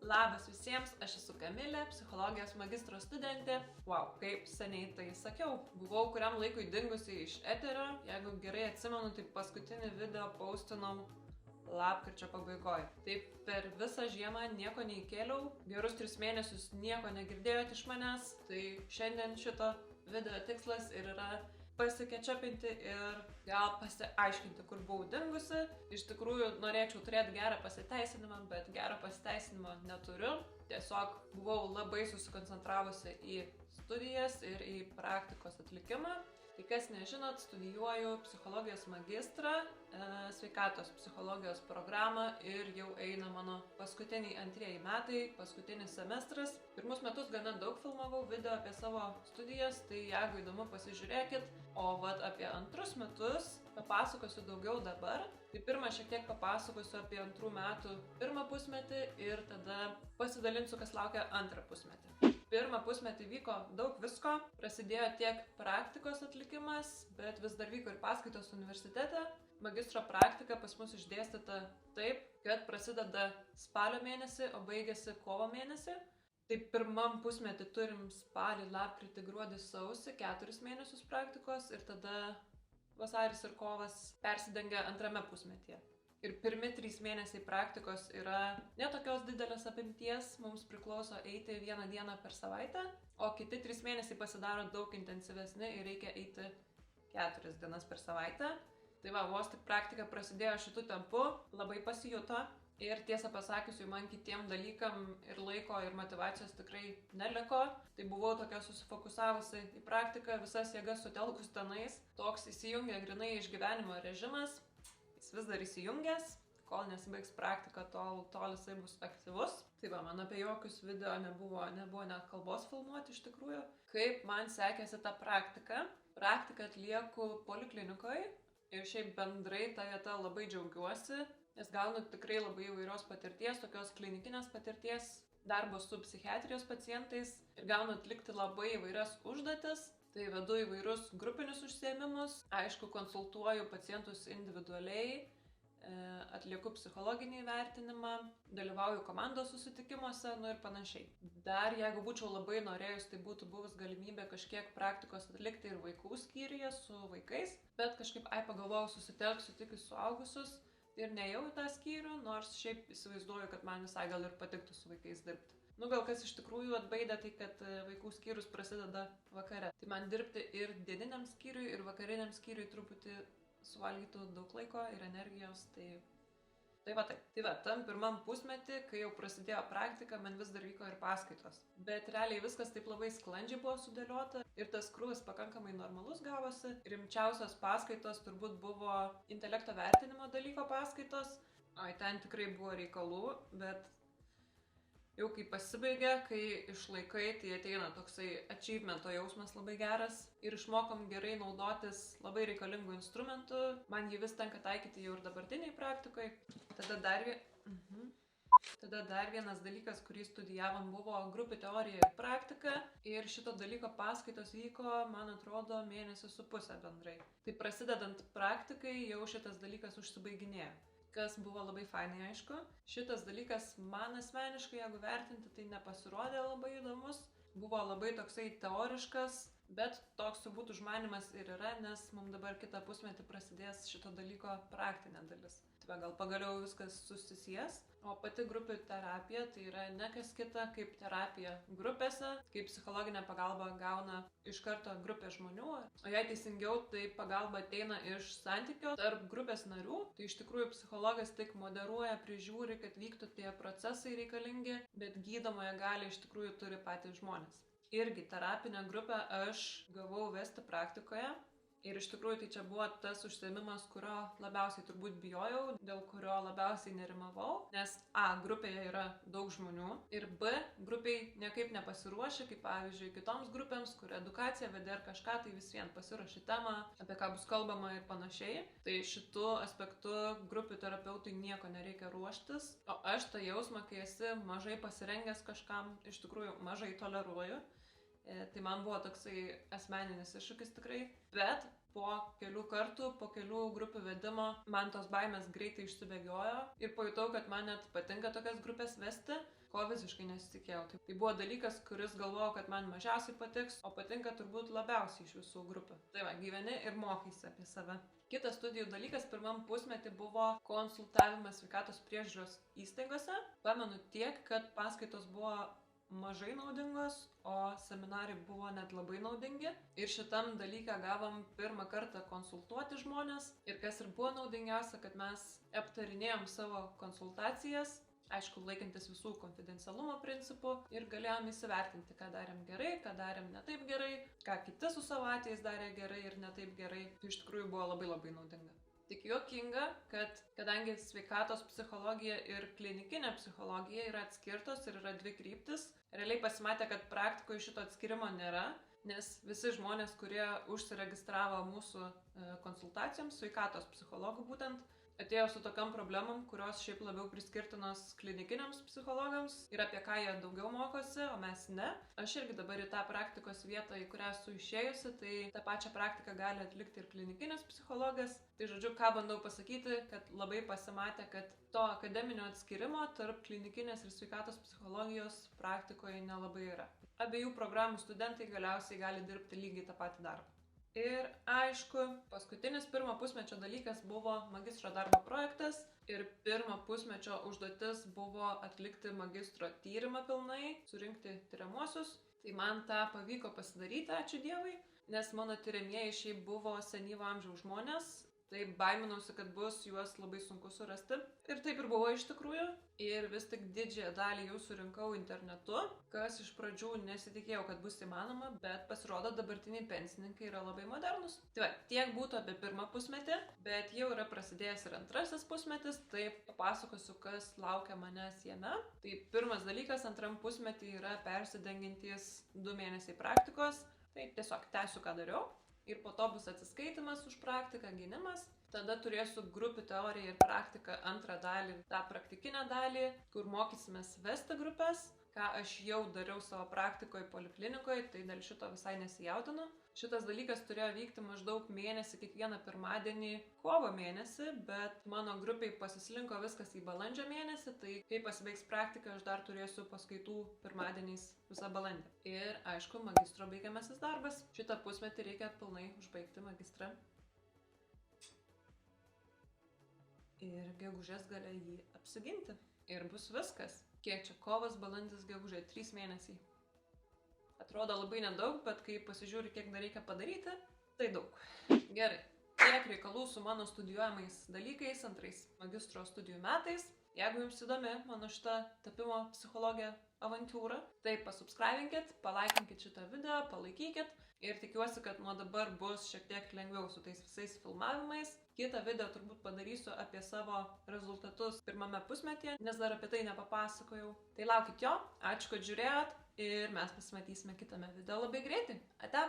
Labas visiems, aš esu Kamilė, psichologijos magistro studentė. Wow, kaip seniai tai sakiau. Buvau kuriam laikui dingusi iš eterio, jeigu gerai atsimenu, tai paskutinį video postinau lapkričio pabaigoje. Taip per visą žiemą nieko neįkėliau, gerus 3 mėnesius nieko negirdėjote iš manęs, tai šiandien šito video tikslas ir yra pasikečapinti ir gal pasiaiškinti, kur buvau dingusi. Iš tikrųjų, norėčiau turėti gerą pasiteisinimą, bet gerą pasiteisinimą neturiu. Tiesiog buvau labai susikoncentravusi į studijas ir į praktikos atlikimą. Tai kas nežinot, studijuoju psichologijos magistrą, sveikatos psichologijos programą ir jau eina mano paskutiniai 2 metai, paskutinis semestras. Pirmus metus gana daug filmavau video apie savo studijas, tai jeigu įdomu pasižiūrėkit. O vat apie 2 metus papasakosiu daugiau dabar. Tai pirmą šiek tiek papasakosiu apie 2 metų pirmą pusmetį ir tada pasidalinsiu, kas laukia 2 pusmetį. Pirmą pusmetį vyko daug visko, prasidėjo tiek praktikos atlikimas, bet vis dar vyko ir paskaitos universitete. Magistro praktika pas mus išdėstyta taip, kad prasideda spalio mėnesį, o baigėsi kovo mėnesį. Tai pirmam pusmetį turim spalį, lapkritį, gruodį, sausį, 4 mėnesius praktikos ir tada vasaris ir kovas persidengia 2 pusmetyje. Ir pirmi 3 mėnesiai praktikos yra netokios didelės apimties, mums priklauso eiti 1 dieną per savaitę, o kiti 3 mėnesiai pasidaro daug intensyvesni ir reikia eiti 4 dienas per savaitę. Tai va, vos tik praktika prasidėjo šitų tempu, labai pasijuto ir tiesą pasakius, man kitiem dalykam ir laiko ir motyvacijos tikrai neliko. Tai buvau tokia susifokusavusi į praktiką, visas jėgas sutelkus tenais, toks įsijungia grinai išgyvenimo režimas. Jis vis dar įsijungęs, kol nesibaigs praktika, tol jisai bus aktyvus. Tai va, man apie jokius video nebuvo net kalbos filmuoti iš tikrųjų. Kaip man sekėsi ta praktika? Praktiką atlieku poliklinikoje ir šiaip bendrai tą vietą labai džiaugiuosi, nes gaunu tikrai labai įvairios patirties, tokios klinikinės patirties, darbo su psichiatrijos pacientais ir gaunu atlikti labai įvairias užduotis. Tai vedu įvairius grupinius užsiėmimus, aišku, konsultuoju pacientus individualiai, atlieku psichologinį vertinimą, dalyvauju komandos susitikimuose, ir panašiai. Dar jeigu būčiau labai norėjus, tai būtų buvus galimybė kažkiek praktikos atlikti ir vaikų skyriuje su vaikais, bet kažkaip pagalvojau, susitelksiu tik į suaugusius ir nejau į tą skyrių, nors šiaip įsivaizduoju, kad man visai gal ir patiktų su vaikais dirbti. Gal kas iš tikrųjų atbaidė, tai kad vaikų skyrius prasideda vakare. Tai man dirbti ir dieniniam skyriui, ir vakariniam skyriui truputį suvalgytų daug laiko ir energijos. Tai va, tam pirmam pusmetį, kai jau prasidėjo praktika, man vis dar vyko ir paskaitos. Bet realiai viskas taip labai sklandžiai buvo sudėliota ir tas krūvis pakankamai normalus gavosi. Rimčiausios paskaitos turbūt buvo intelekto vertinimo dalyko paskaitos. Ten tikrai buvo reikalų, bet jau kai pasibaigia, kai išlaikai, tai ateina toksai achievemento jausmas labai geras ir išmokom gerai naudotis labai reikalingų instrumentų. Man jį vis tenka taikyti jau ir dabartiniai praktikoje. Tada dar vienas dalykas, kurį studijavom, buvo grupių teorija ir praktika. Ir šito dalyko paskaitos vyko, man atrodo, 1,5 mėnesio bendrai. Tai prasidedant praktikai jau šitas dalykas užsibaiginėjo. Kas buvo labai fainai, aišku. Šitas dalykas man asmeniškai, jeigu vertinti, tai nepasirodė labai įdomus. Buvo labai toksai teoriškas, bet toks turbūt užmanymas ir yra, nes mums dabar kitą pusmetį prasidės šito dalyko praktinė dalis. Tai gal pagaliau viskas susisės. O pati grupių terapija tai yra ne kas kita kaip terapija grupėse, kaip psichologinė pagalba gauna iš karto grupė žmonių. O jei teisingiau, tai pagalba ateina iš santykio tarp grupės narių. Tai iš tikrųjų psichologas tik moderuoja, prižiūri, kad vyktų tie procesai reikalingi, bet gydomoje gali iš tikrųjų turi patys žmonės. Irgi terapinę grupę aš gavau vesti praktikoje. Ir iš tikrųjų tai čia buvo tas užsiėmimas, kurio labiausiai turbūt bijojau, dėl kurio labiausiai nerimavau, nes grupėje yra daug žmonių ir grupiai niekaip nepasiruošia, kaip pavyzdžiui kitoms grupėms, kur edukacija vedė ar kažką, tai vis vien pasiruošia temą, apie ką bus kalbama ir panašiai. Tai šitu aspektu grupių terapeutui nieko nereikia ruoštis, o aš tą jausmą, kai esi mažai pasirengęs kažkam, iš tikrųjų mažai toleruoju. Tai man buvo toksai asmeninis iššūkis tikrai. Bet po kelių kartų, po kelių grupių vedimo, man tos baimės greitai išsibėgiojo ir pajutau, kad man net patinka tokias grupės vesti, ko visiškai nesitikėjau. Tai buvo dalykas, kuris galvojau, kad man mažiausiai patiks, o patinka turbūt labiausiai iš visų grupių. Tai va, gyveni ir mokaisi apie save. Kitas studijų dalykas pirmam pusmetį buvo konsultavimas sveikatos priežiūros įstaigose. Pamenu tiek, kad paskaitos buvo mažai naudingos, o seminarai buvo net labai naudingi. Ir šitam dalyką gavom pirmą kartą konsultuoti žmonės. Ir kas ir buvo naudingiausia, kad mes aptarinėjom savo konsultacijas, aišku, laikantis visų konfidencialumo principų ir galėjom įsivertinti, ką darėm gerai, ką darėm ne taip gerai, ką kiti su savo atvejais darė gerai ir ne taip gerai. Tai iš tikrųjų buvo labai labai naudinga. Tik juokinga, kad kadangi sveikatos psichologija ir klinikinė psichologija yra atskirtos ir yra dvi kryptis, realiai pasimatė, kad praktikoje šito atskirimo nėra, nes visi žmonės, kurie užsiregistravo mūsų konsultacijoms, sveikatos psichologų būtent, atėjo su tokiam problemam, kurios šiaip labiau priskirtinos klinikiniams psichologams ir apie ką jie daugiau mokosi, o mes ne. Aš irgi dabar į tą praktikos vietą, į kurią esu išėjusi, tai tą pačią praktiką gali atlikti ir klinikinis psichologas. Tai žodžiu, ką bandau pasakyti, kad labai pasimatė, kad to akademinio atskirimo tarp klinikinės ir sveikatos psichologijos praktikoje nelabai yra. Abiejų programų studentai galiausiai gali dirbti lygiai tą patį darbą. Ir aišku, paskutinis pirmo pusmečio dalykas buvo magistro darbo projektas ir pirmo pusmečio užduotis buvo atlikti magistro tyrimą pilnai, surinkti tyriamuosius. Tai man tą pavyko pasidaryti, ačiū Dievui, nes mano tyrimieji šiaip buvo senyvo amžiaus žmonės, tai baiminausi, kad bus juos labai sunku surasti. Ir taip ir buvo iš tikrųjų. Ir vis tik didžiąją dalį jų surinkau internetu, kas iš pradžių nesitikėjau, kad bus įmanoma, bet pasirodo dabartiniai pensininkai yra labai modernus. Tai va, tiek būtų apie pirmą pusmetį, bet jau yra prasidėjęs ir antrasis pusmetis, tai papasakosiu, kas laukia manęs jame. Tai pirmas dalykas, antram pusmetį yra persidengintys 2 mėnesiai praktikos, tai tiesiog tęsiu, ką dariau. Ir po to bus atsiskaitimas už praktiką, gynimas. Tada turėsiu grupių teoriją ir praktiką antrą dalį, tą praktikinę dalį, kur mokysimės vesti grupės, ką aš jau dariau savo praktikoje poliklinikoje, tai dėl šito visai nesijaudinu. Šitas dalykas turėjo vykti maždaug mėnesį, kiekvieną pirmadienį, kovo mėnesį, bet mano grupiai pasislinko viskas į balandžio mėnesį, tai kai pasibaigs praktika, aš dar turėsiu paskaitų pirmadieniais visą balandį. Ir aišku, magistro baigiamasis darbas. Šitą pusmetį reikia pilnai užbaigti magistrą. Ir gegužės gale jį apsiginti. Ir bus viskas. Kiek čia kovas, balandis, gegužė, 3 mėnesiai. Atrodo labai nedaug, bet kai pasižiūri, kiek dar reikia padaryti, tai daug. Gerai. Tiek reikalų su mano studijuojamais dalykais antrais magistro studijų metais. Jeigu jums įdomi mano šitą tapimo psichologija avantūra, tai pasubscribinkit, palaikinkit šitą video, palaikykit. Ir tikiuosi, kad nuo dabar bus šiek tiek lengviau su tais visais filmavimais. Kitą video turbūt padarysiu apie savo rezultatus pirmame pusmetyje, nes dar apie tai nepapasakojau. Tai laukit jo, ačiū, kad žiūrėjot ir mes pasimatysime kitame video labai greitai. Ate!